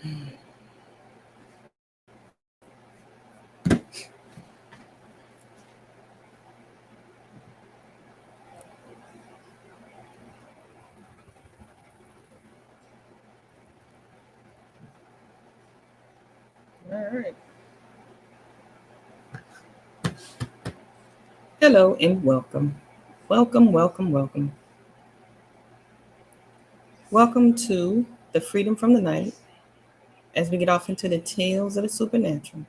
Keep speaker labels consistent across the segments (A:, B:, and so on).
A: All right. Hello and welcome. Welcome, welcome, welcome. Welcome to the Freedom from the Night as we get off into the tales of the supernatural.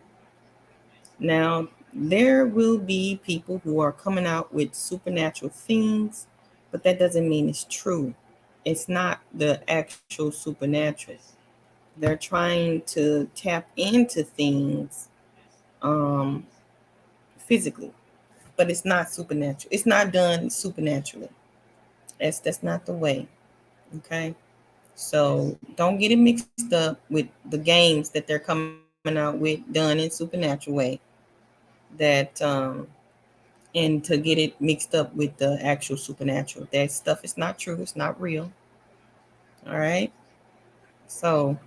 A: Now, there will be people who are coming out with supernatural things, but that doesn't mean it's true. It's not the actual supernatural. They're trying to tap into things um, physically, but it's not supernatural. It's not done supernaturally. That's not the way. Okay. So don't get it mixed up with the games that they're coming out with done in supernatural way. That and to get it mixed up with the actual supernatural. That stuff is not true. It's not real. All right. So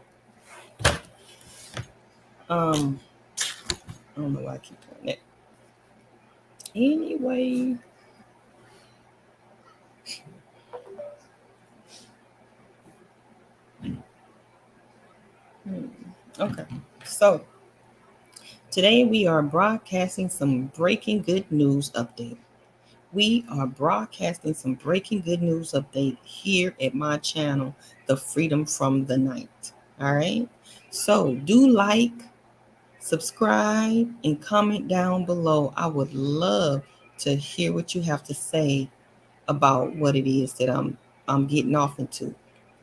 A: um, I don't know why I keep doing that. Anyway, okay. So today we are broadcasting some breaking good news update. We are broadcasting some breaking good news update here at my channel, The Freedom from the Night. All right. So do like, subscribe, and comment down below. I would love to hear what you have to say about what it is that I'm getting off into.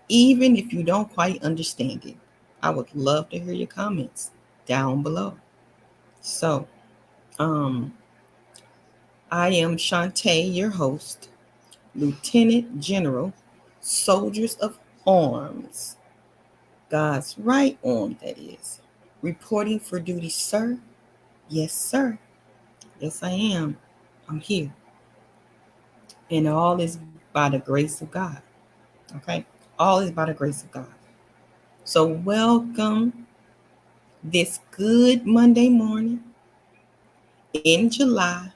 A: Even if you don't quite understand it, I would love to hear your comments down below. So, um, I am Shantae, your host, Lieutenant General, Soldiers of Arms, God's right arm, that is. Reporting for duty, sir. Yes, sir. Yes, I am. I'm here. And all is by the grace of God. Okay? All is by the grace of God. So, welcome this good Monday morning in July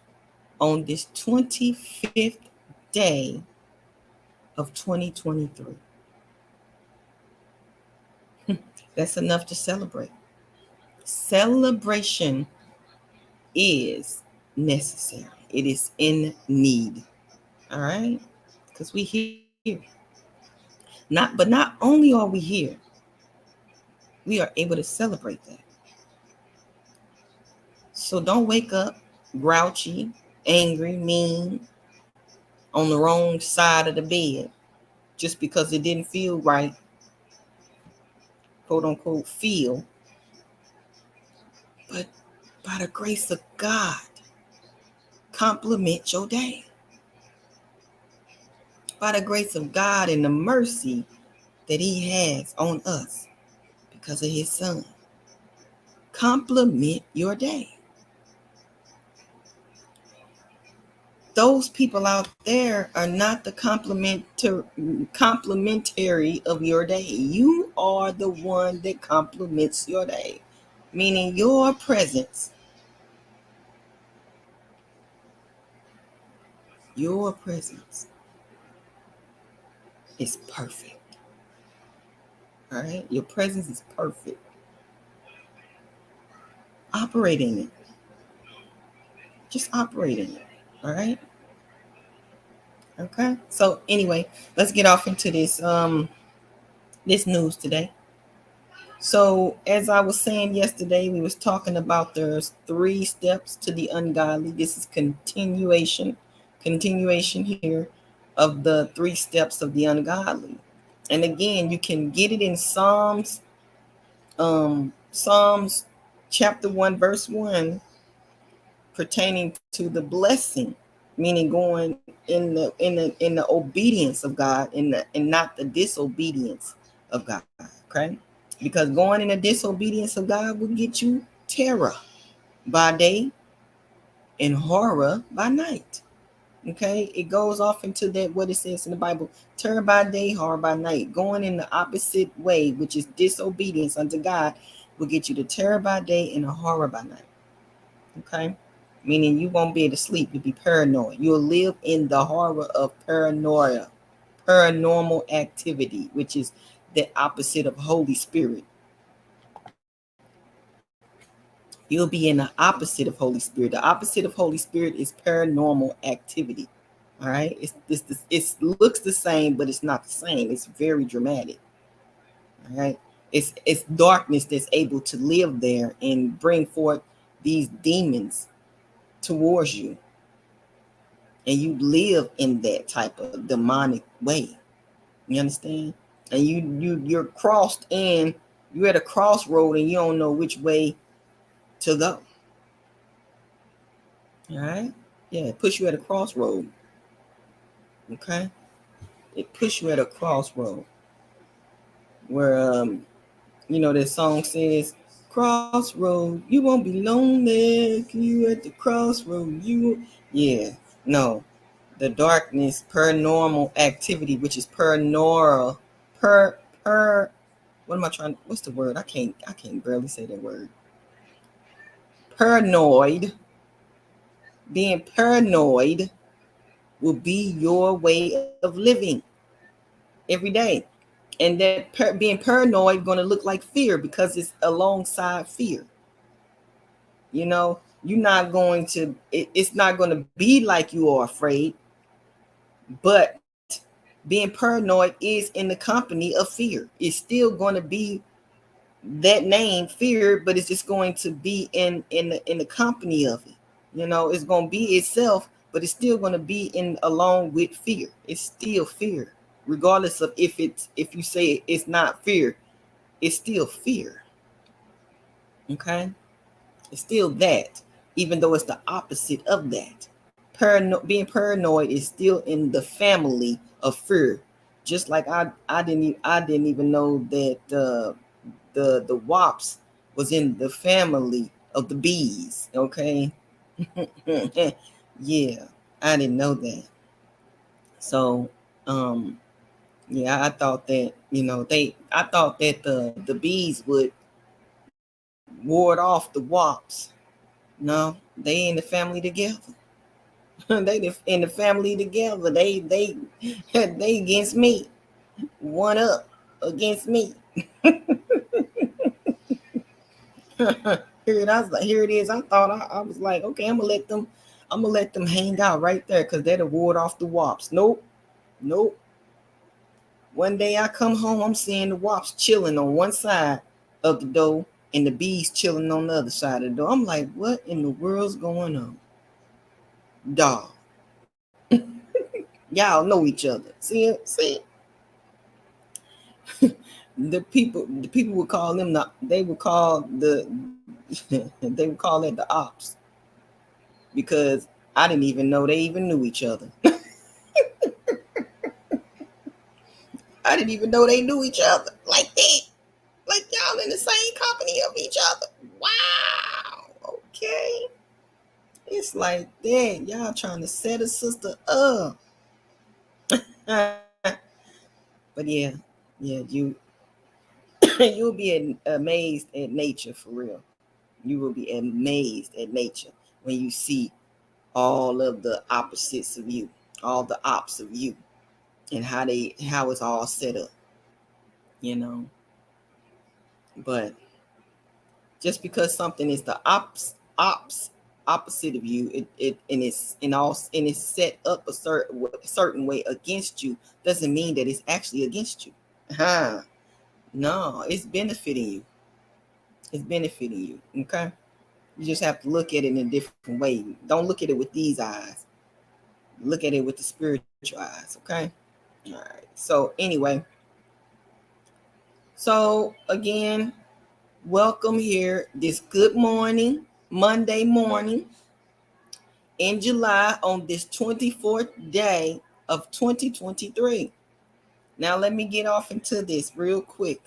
A: on this 25th day of 2023. That's enough to celebrate. Celebration is necessary. It is in need. All right? Because we here. Not only are we here, we are able to celebrate that. So don't wake up grouchy, angry, mean, on the wrong side of the bed just because it didn't feel right, quote unquote, feel. But by the grace of God, compliment your day. By the grace of God and the mercy that He has on us because of His Son, compliment your day. Those people out there are not the complimentary of your day. You are the one that compliments your day, meaning your presence. Your presence is perfect. All right? Your presence is perfect. Operate in it. Just operate in it. All right? Okay? So anyway, let's get off into this news today. So as I was saying yesterday, we was talking about there's 3 steps to the ungodly. This is continuation here of the 3 steps of the ungodly. And again, you can get it in Psalms chapter 1 verse 1 pertaining to the blessing, meaning going in the obedience of God and not the disobedience of God. Okay? Because going in the disobedience of God will get you terror by day and horror by night. Okay, it goes off into that what it says in the Bible: terror by day, horror by night. Going in the opposite way, which is disobedience unto God, will get you to terror by day and a horror by night. Okay, meaning you won't be able to sleep. You'll be paranoid. You'll live in the horror of paranoia, paranormal activity, which is the opposite of Holy Spirit. You'll be in the opposite of Holy Spirit. The opposite of Holy Spirit is paranormal activity. All right, it looks the same, but it's not the same. It's very dramatic. All right, it's darkness that's able to live there and bring forth these demons towards you, and you live in that type of demonic way. You understand? And you're crossed in. You're at a crossroad and you don't know which way to go. All right, yeah, it puts you at a crossroad. Okay, it puts you at a crossroad where that song says, crossroad, you won't be lonely. You at the crossroad, yeah, no, the darkness, paranormal activity, which is paranormal, what am I trying? What's the word? I can't barely say that word. Paranoid, being paranoid will be your way of living every day. And that being paranoid going to look like fear because it's alongside fear. You're not going to, it's not going to be like you are afraid, but being paranoid is in the company of fear. It's still going to be that name, fear, but it's just going to be in the company of it. It's going to be itself, but it's still going to be in along with fear. It's still fear, regardless of if you say it's not fear, it's still fear. Okay, it's still that, even though it's the opposite of that. Being paranoid is still in the family of fear. Just like I didn't even know that the wasps was in the family of the bees. Okay, yeah, I didn't know that. So, yeah, I thought that I thought that the bees would ward off the wasps. No, they in the family together. They in the family together. They they against me. One up against me. Here it is. I thought I was like, okay, I'm gonna let them hang out right there because that'll ward off the wasps. Nope. One day I come home, I'm seeing the wasps chilling on one side of the door and the bees chilling on the other side of the door. I'm like, what in the world's going on? Dog. Y'all know each other. See. The people would call them they would call they would call it the ops because I didn't even know they even knew each other. I didn't even know they knew each other like that. Like y'all in the same company of each other. Wow. Okay. It's like that. Y'all trying to set a sister up. But yeah, you'll be amazed at nature for real. You will be amazed at nature when you see all of the opposites of you, all the ops of you, and how it's all set up, you know. But just because something is the opposite of you, it's set up a certain way against you, doesn't mean that it's actually against you. Huh? No, it's benefiting you. It's benefiting you. Okay. You just have to look at it in a different way. Don't look at it with these eyes. Look at it with the spiritual eyes. Okay. All right. So anyway, so again, welcome here this good morning, Monday morning in July on this 24th day of 2023. Now let me get off into this real quick.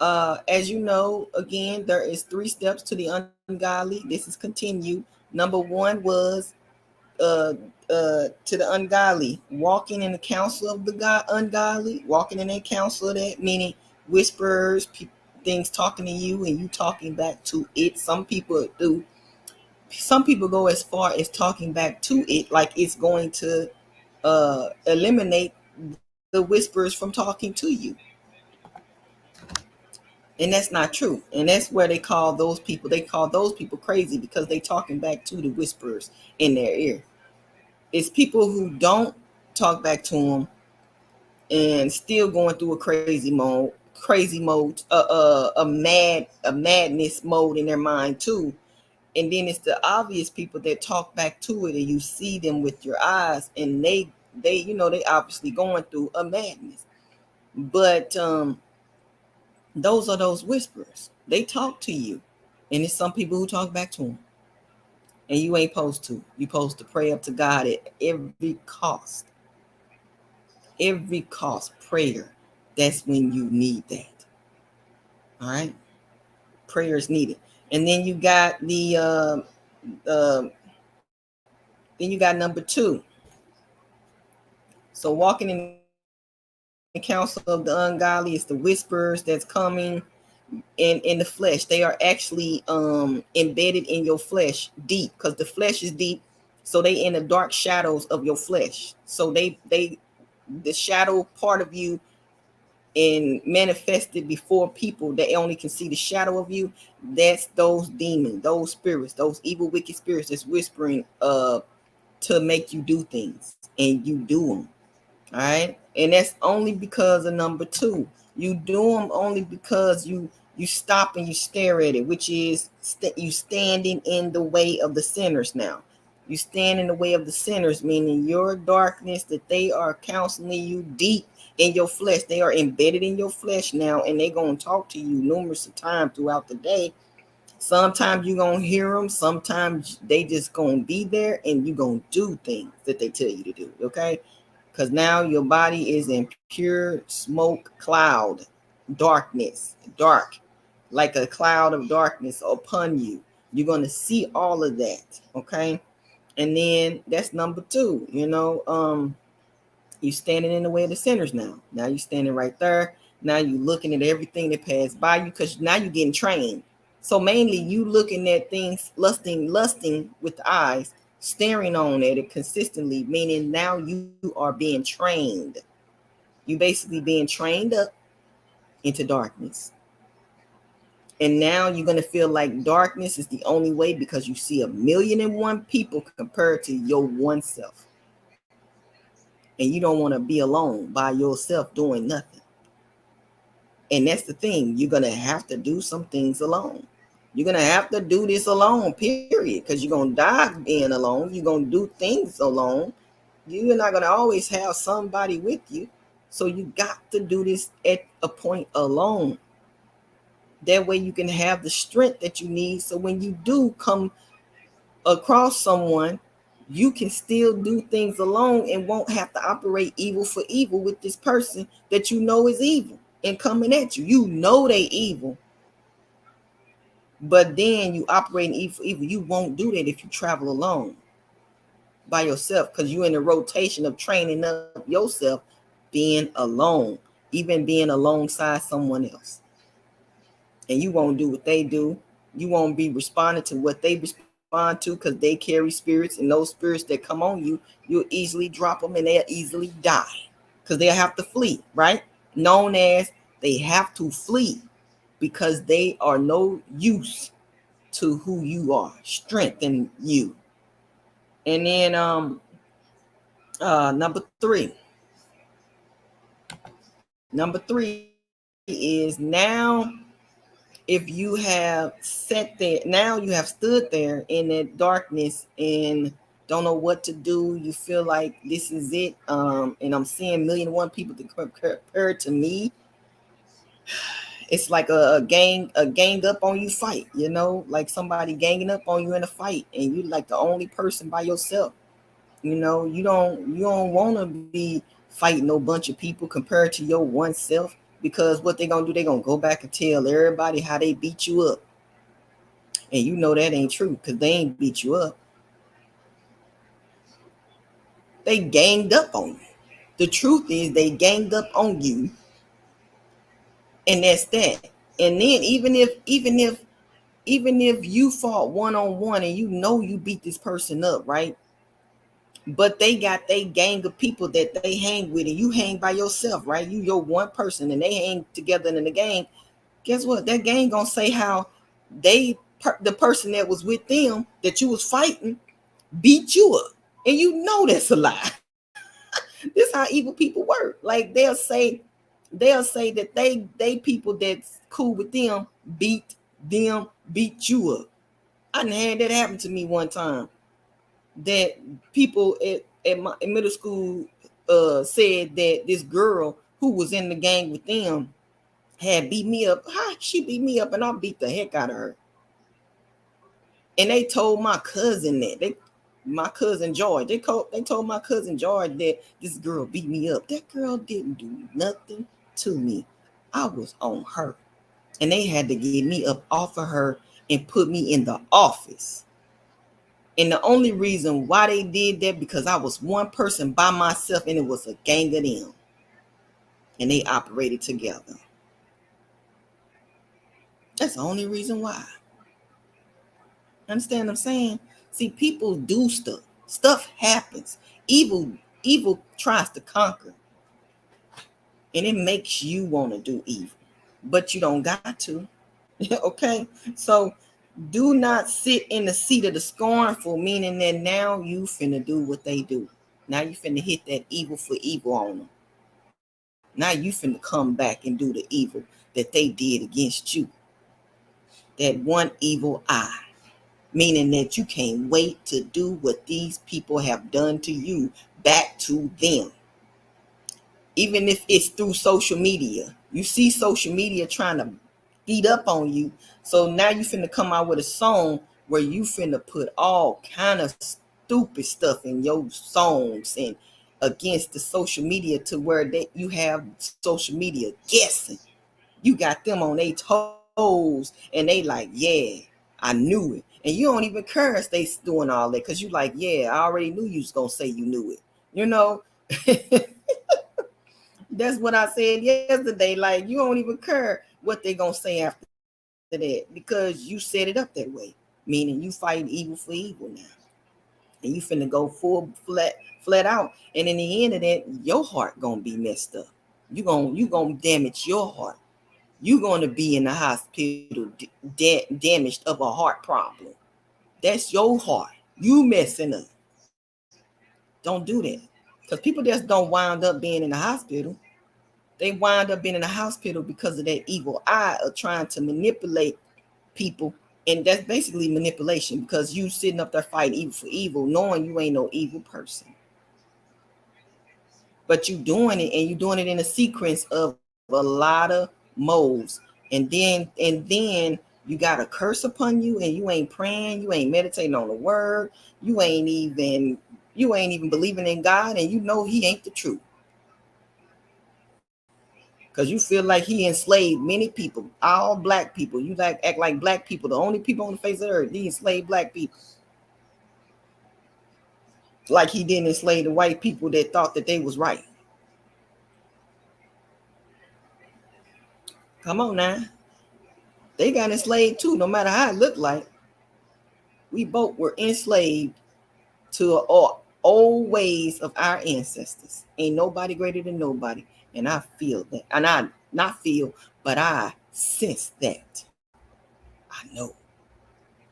A: As you know, again, there is 3 steps to the ungodly. This is continued. Number 1 was to the ungodly, walking in the counsel of the ungodly, walking in a counsel of that, meaning whisperers, things talking to you and you talking back to it. Some people do. Some people go as far as talking back to it, like it's going to eliminate the whispers from talking to you. And that's not true. And that's where they call those people crazy, because they talking back to the whisperers in their ear. It's people who don't talk back to them and still going through a crazy mode, a madness mode in their mind too. And then it's the obvious people that talk back to it, and you see them with your eyes, and they they obviously going through a madness. But those are those whisperers. They talk to you, and it's some people who talk back to them, and you ain't supposed to. You supposed to pray up to God at every cost. Every cost, prayer. That's when you need that. All right, prayer is needed. And then you got number 2. So walking in the counsel of the ungodly is the whispers that's coming in the flesh. They are actually embedded in your flesh deep, because the flesh is deep. So they in the dark shadows of your flesh. So they the shadow part of you and manifested before people that only can see the shadow of you. That's those demons, those spirits, those evil wicked spirits that's whispering to make you do things, and you do them. All right, and that's only because of number 2. You do them only because you stop and you stare at it, which is you standing in the way of the sinners. Now you stand in the way of the sinners, meaning your darkness that they are counseling you deep in your flesh. They are embedded in your flesh now, and they're going to talk to you numerous of times throughout the day. Sometimes you're going to hear them. Sometimes they just going to be there, and you're going to do things that they tell you to do. Okay. Because now your body is in pure smoke cloud, darkness, dark, like a cloud of darkness upon you. You're going to see all of that. Okay. And then that's number 2, you standing in the way of the sinners now. Now you standing right there. Now you looking at everything that passed by you, because now you're getting trained. So mainly you looking at things, lusting with the eyes, staring on at it consistently, meaning now you are being trained. You basically being trained up into darkness. And now you're going to feel like darkness is the only way, because you see 1,000,001 people compared to your one self. And you don't want to be alone by yourself doing nothing. And that's the thing. You're going to have to do some things alone. You're going to have to do this alone, period, because you're going to die being alone. You're going to do things alone. You're not going to always have somebody with you. So you got to do this at a point alone. That way you can have the strength that you need. So when you do come across someone, you can still do things alone and won't have to operate evil for evil with this person that you know is evil and coming at you. You know they evil, but then you operate in evil for evil. You won't do that if you travel alone by yourself, because you're in a rotation of training up yourself being alone, even being alongside someone else. And you won't do what they do. You won't be responding to what they respond to, because they carry spirits, and those spirits that come on you, you'll easily drop them and they'll easily die, because they'll have to flee, right? Known as they have to flee, because they are no use to who you are, strengthen you. And then number three is, now if you have sat there, now you have stood there in that darkness and don't know what to do, you feel like this is it, and I'm seeing 1,000,001 people to compare to me. It's like a gang up on you fight, like somebody ganging up on you in a fight, and you like the only person by yourself. You don't want to be fighting no bunch of people compared to your one self, because what they gonna do, they gonna go back and tell everybody how they beat you up, and that ain't true, because they ain't beat you up. They ganged up on you. The truth is they ganged up on you, and that's that. And then even if you fought one-on-one and you know you beat this person up, right? But they got they gang of people that they hang with, and you hang by yourself, right? You're one person, and they hang together in the gang. Guess what? That gang gonna say how the person that was with them that you was fighting beat you up, and you know that's a lie. This how evil people work. Like they'll say that they people that's cool with them beat you up. I done had that happen to me one time. That people in middle school said that this girl who was in the gang with them had beat me up. How she beat me up and I beat the heck out of her. And they told my cousin that my cousin George. They told my cousin George that this girl beat me up. That girl didn't do nothing to me. I was on her. And they had to get me up off of her and put me in the office. And the only reason why they did that because I was one person by myself and it was a gang of them. And they operated together. That's the only reason why. Understand what I'm saying? See, people do stuff. Stuff happens. Evil tries to conquer. And it makes you want to do evil. But you don't got to. Okay? So do not sit in the seat of the scornful, meaning that now you finna do what they do. Now you finna hit that evil for evil on them. Now you finna come back and do the evil that they did against you. That one evil eye. Meaning that you can't wait to do what these people have done to you back to them. Even if it's through social media. You see social media trying to beat up on you. So now you finna come out with a song where you finna put all kind of stupid stuff in your songs and against the social media to where you have social media guessing. You got them on their toes and they like, yeah, I knew it. And you don't even care if they doing all that because you like, yeah, I already knew you was going to say you knew it. You know, that's what I said yesterday. Like, you don't even care what they going to say after that because you set it up that way. Meaning you fight evil for evil now. And you finna go full flat out. And in the end of that, your heart going to be messed up. You gonna damage your heart. You're going to be in the hospital damaged of a heart problem. That's your heart. You messing up. Don't do that. Because people just don't wind up being in the hospital. They wind up being in the hospital because of that evil eye of trying to manipulate people. And that's basically manipulation because you sitting up there fighting evil for evil, knowing you ain't no evil person. But you doing it, and you doing it in a sequence of a lot of modes. And then you got a curse upon you, and you ain't praying, you ain't meditating on the word, you ain't even believing in God, and you know he ain't the truth. Because you feel like he enslaved many people, all black people. You like act like black people, the only people on the face of the earth, he enslaved black people. Like he didn't enslave the white people that thought that they was right. Come on now. They got enslaved too, no matter how it looked like. We both were enslaved to old ways of our ancestors. Ain't nobody greater than nobody. And I feel that. And I not feel, but I sense that. I know.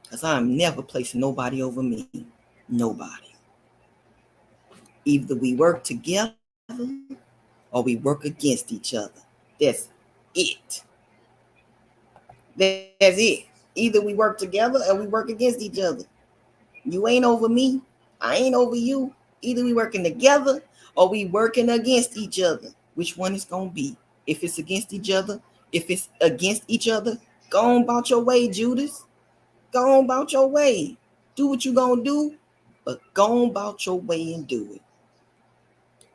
A: Because I'm never placing nobody over me. Nobody. Either we work together or we work against each other. That's it. That's it. Either we work together or we work against each other. You ain't over me. I ain't over you. Either we working together or we working against each other. Which one is going to be? If it's against each other, go on about your way, Judas. Go on about your way. Do what you going to do, but go on about your way and do it.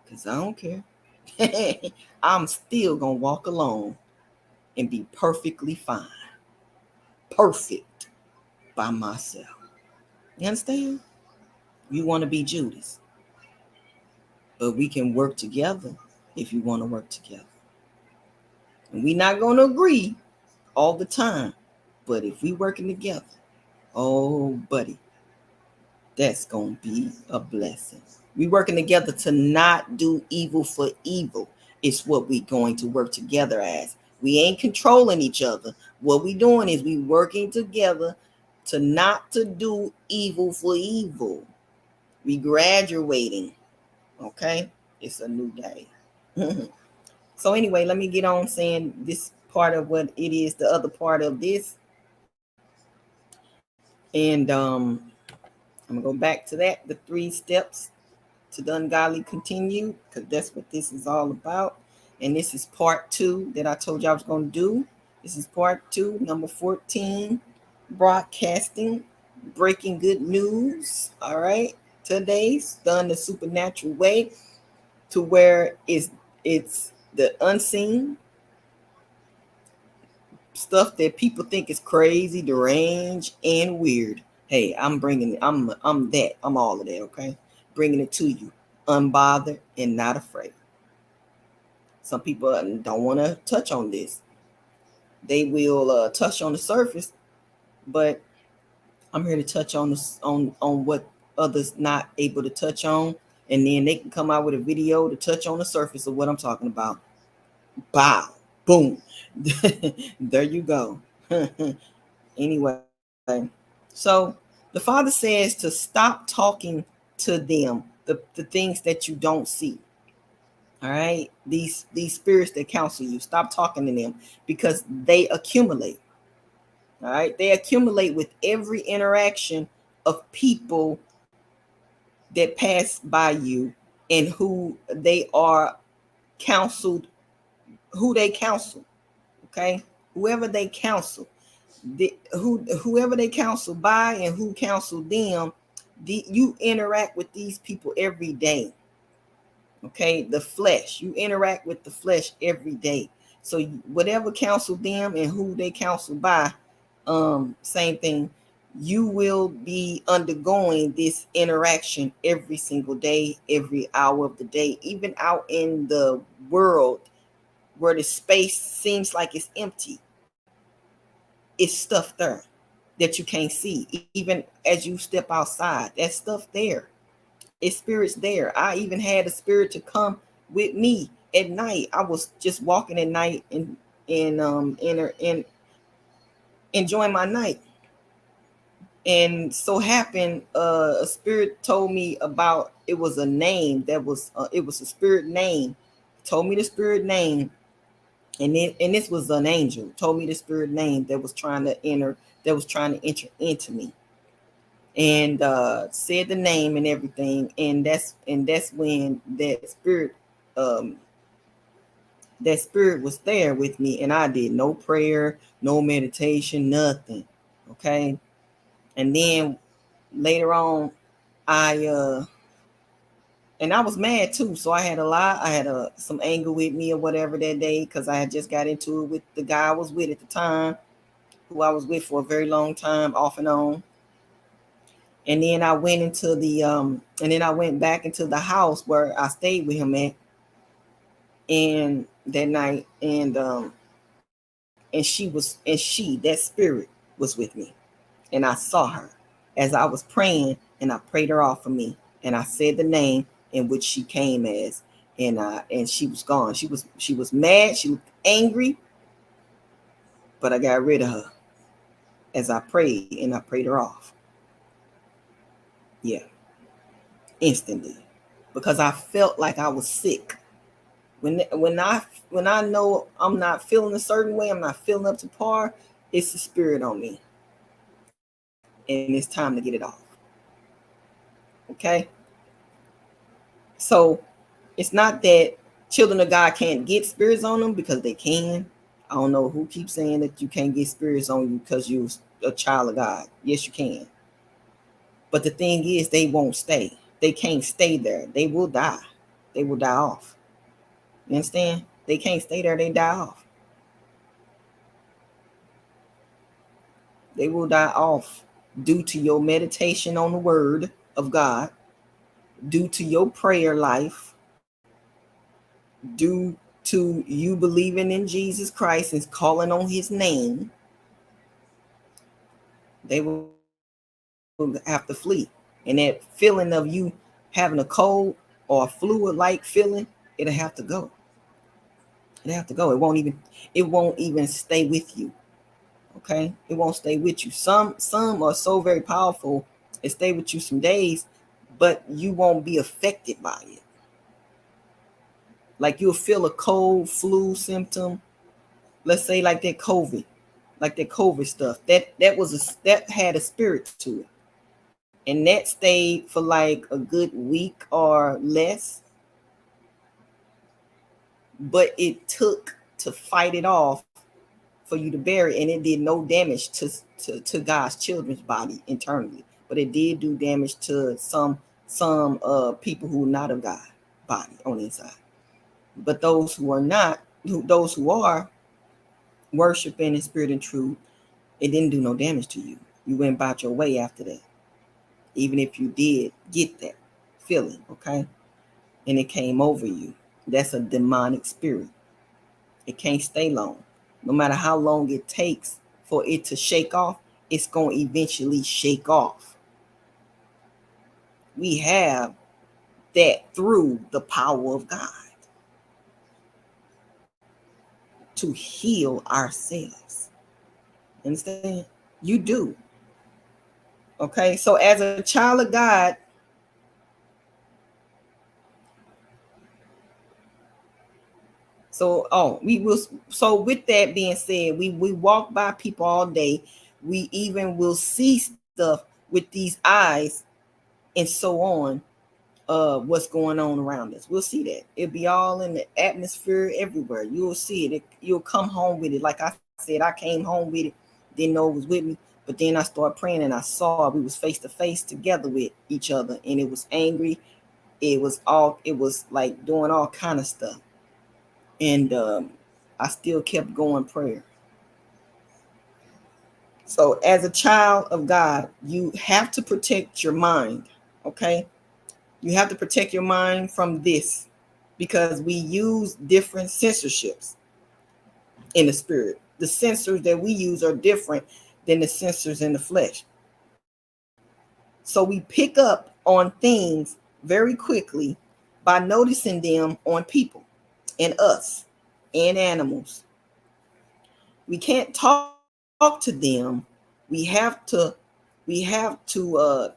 A: Because I don't care. I'm still going to walk alone and be perfectly fine. Perfect by myself. You understand? You want to be Judas. but we can work together if you want to work together. And we're not going to agree all the time, but if we working together, oh, buddy, that's going to be a blessing. We working together to not do evil for evil. It's what we going to work together as. We ain't controlling each other. What we doing is we working together to not to do evil for evil. We graduating. Okay? It's a new day. So anyway, let me get on saying this part of what it is, the other part of this. And I'm gonna go back to that, the 3 steps to the ungodly continue, because that's what this is all about. And this is part 2 that I told you I was going to do. This is part 2, number 14, broadcasting, breaking good news. All right. Today's done the supernatural way, to where it's the unseen stuff that people think is crazy, deranged, and weird. Hey, I'm bringing it. I'm that. I'm all of that. Okay, bringing it to you, unbothered and not afraid. Some people don't want to touch on this. They will touch on the surface, but I'm here to touch on this, on what others not able to touch on, and then they can come out with a video to touch on the surface of what I'm talking about. Bow, boom, there you go. Anyway, so the Father says to stop talking to them, the things that you don't see. All right, these spirits that counsel you, stop talking to them, because they accumulate. All right, they accumulate with every interaction of people that pass by you, and who they are counseled, who they counsel. Okay, whoever they counsel, whoever they counsel by, and who counsel them, you interact with these people every day. Okay, the flesh, you interact with the flesh every day. So whatever counsel them and who they counsel by, same thing. You will be undergoing this interaction every single day, every hour of the day, even out in the world where the space seems like it's empty. It's stuff there that you can't see. Even as you step outside, that stuff there. It's spirits there. I even had a spirit to come with me at night. I was just walking at night and enjoying my night. And so happened, a spirit told me about, it was a name that was it was a spirit name. Told me the spirit name, and this was an angel. Told me the spirit name that was trying to enter into me, and said the name and everything. And that's when um that spirit was there with me, and I did no prayer, no meditation, nothing. Okay. And then later on, I and I was mad too. So I had some anger with me or whatever that day, because I had just got into it with the guy I was with at the time, who I was with for a very long time, off and on. And then I went into I went back into the house where I stayed with him at, and that night, and that spirit was with me, and I saw her as I was praying, and I prayed her off of me, and I said the name in which she came as, and she was gone. She was mad, she looked angry, but I got rid of her as I prayed, and I prayed her off. Yeah, instantly, because I felt like I was sick. When I know I'm not feeling a certain way, I'm not feeling up to par, it's the spirit on me, and it's time to get it off. Okay, so it's not that children of God can't get spirits on them, because they can. I don't know who keeps saying that you can't get spirits on you because you're a child of God. Yes, you can. But the thing is, they won't stay. They can't stay there. They will die. They will die off. You understand? They can't stay there. They die off. They will die off due to your meditation on the word of God, due to your prayer life, due to you believing in Jesus Christ and calling on his name, they will have to flee. And that feeling of you having a cold or a fluid-like feeling, it'll have to go. It'll have to go. It won't even stay with you. Okay? It won't stay with you. Some are so very powerful, it stay with you some days, but you won't be affected by it. Like you'll feel a cold flu symptom, let's say like that COVID stuff. That had a spirit to it. And that stayed for like a good week or less. But it took to fight it off for you to bury, and it did no damage to God's children's body internally. But it did do damage to some people who are not of God body on the inside. But those who are not, those who are worshiping in spirit and truth, it didn't do no damage to you. You went about your way after that. Even if you did get that feeling, okay? And it came over you. That's a demonic spirit. It can't stay long. No matter how long it takes for it to shake off, it's going to eventually shake off. We have that through the power of God to heal ourselves. Understand? You do. Okay, so as a child of God, so with that being said, we walk by people all day. We even will see stuff with these eyes and so on, what's going on around us. We'll see that. It'll be all in the atmosphere everywhere. You'll see it. You'll come home with it. Like I said, I came home with it, didn't know it was with me. But then I started praying and I saw we was face to face together with each other, and it was angry. It was like doing all kind of stuff. And I still kept going prayer. So as a child of God, you have to protect your mind. Okay. You have to protect your mind from this, because we use different censorships in the spirit. The sensors that we use are different than the sensors in the flesh. So we pick up on things very quickly by noticing them on people and us and animals. We can't talk to them. We have to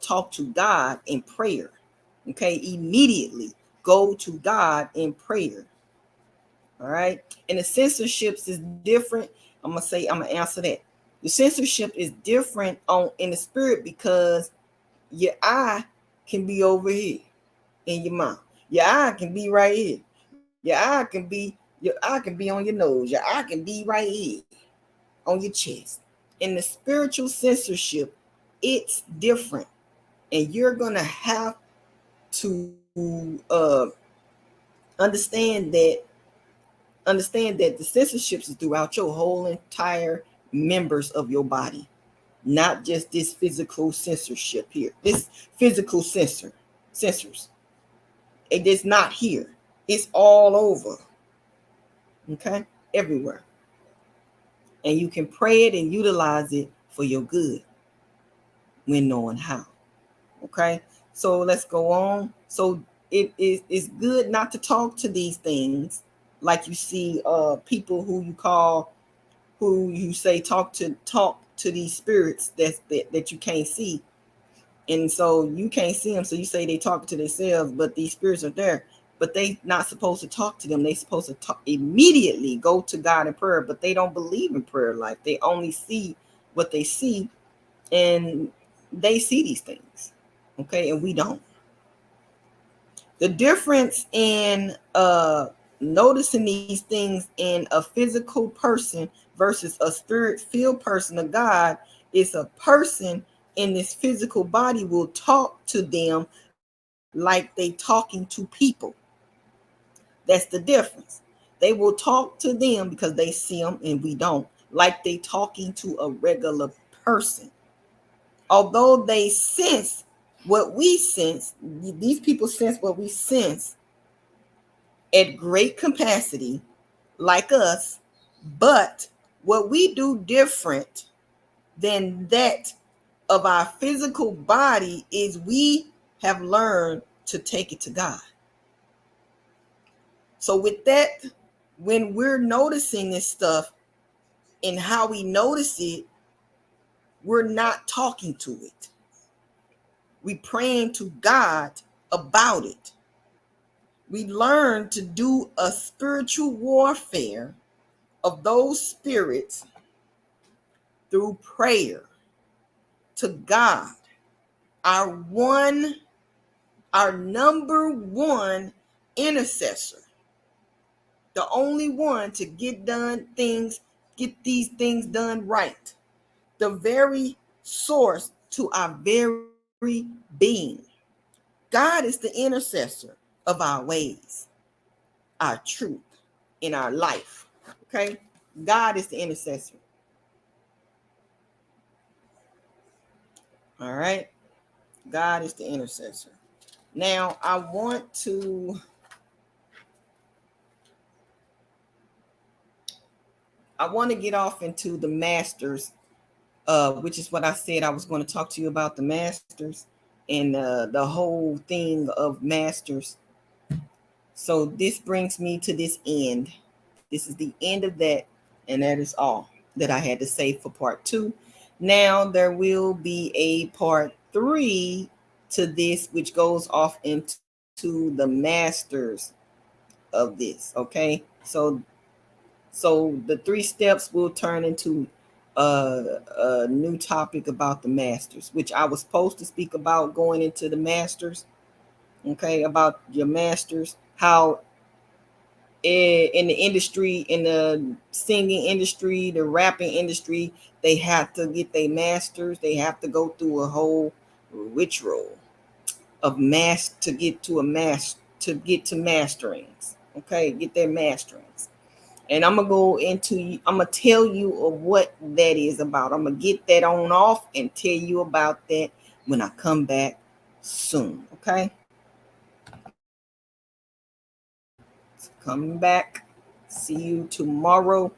A: talk to God in prayer. Okay, immediately go to God in prayer. All right, and the censorships is different. I'm gonna answer that. The censorship is different in the spirit, because your eye can be over here in your mouth. Your eye can be right here. Your eye can be on your nose. Your eye can be right here on your chest. In the spiritual censorship, it's different, and you're gonna have to understand that the censorships is throughout your whole entire members of your body, not just this physical censorship here. This physical sensors. It is not here. It's all over. Okay? Everywhere. And you can pray it and utilize it for your good when knowing how. Okay? So let's go on. So it's good not to talk to these things, like you see people who you say talk to these spirits that you can't see. And so you can't see them, so you say they talk to themselves, but these spirits are there. But they not supposed to talk to them. They supposed to immediately go to God in prayer, but they don't believe in prayer life. They only see what they see, and they see these things. Okay, and we don't. The difference in noticing these things in a physical person versus a spirit-filled person of God is a person in this physical body will talk to them like they talking to people. That's the difference. They will talk to them because they see them and we don't, like they talking to a regular person. Although they sense what we sense, these people sense what we sense. at great capacity like us, but what we do different than that of our physical body is we have learned to take it to God. So with that, when we're noticing this stuff and how we notice it, we're not talking to it. We praying to God about it. We learn to do a spiritual warfare of those spirits through prayer to God, our number one intercessor, the only one to get these things done right, the very source to our very being. God is the intercessor of our ways, our truth, in our life. Okay? God is the intercessor. All right? God is the intercessor. Now, I want to get off into the masters, which is what I said I was going to talk to you about, the masters and the whole thing of masters. So this brings me to this end. This is the end of that, and that is all that I had to say for part 2. Now there will be a part 3 to this, which goes off into the masters of this. Okay, so the 3 steps will turn into a new topic about the masters, which I was supposed to speak about going into the masters. Okay, about your masters, how in the industry, in the singing industry, the rapping industry, they have to get their masters. They have to go through a whole ritual of to get to masterings. Okay, get their masterings. And I'm gonna tell you of what that is about. I'm gonna get that on off and tell you about that when I come back soon. Okay, coming back. See you tomorrow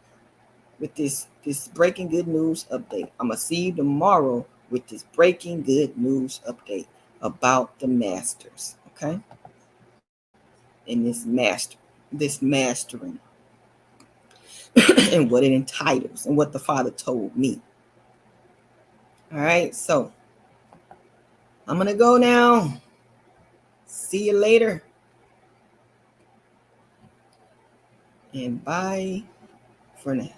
A: with this breaking good news update. I'm gonna see you tomorrow with this breaking good news update about the masters. Okay, and this mastering and what it entitles and what the Father told me. All right, so I'm gonna go now. See you later. And bye for now.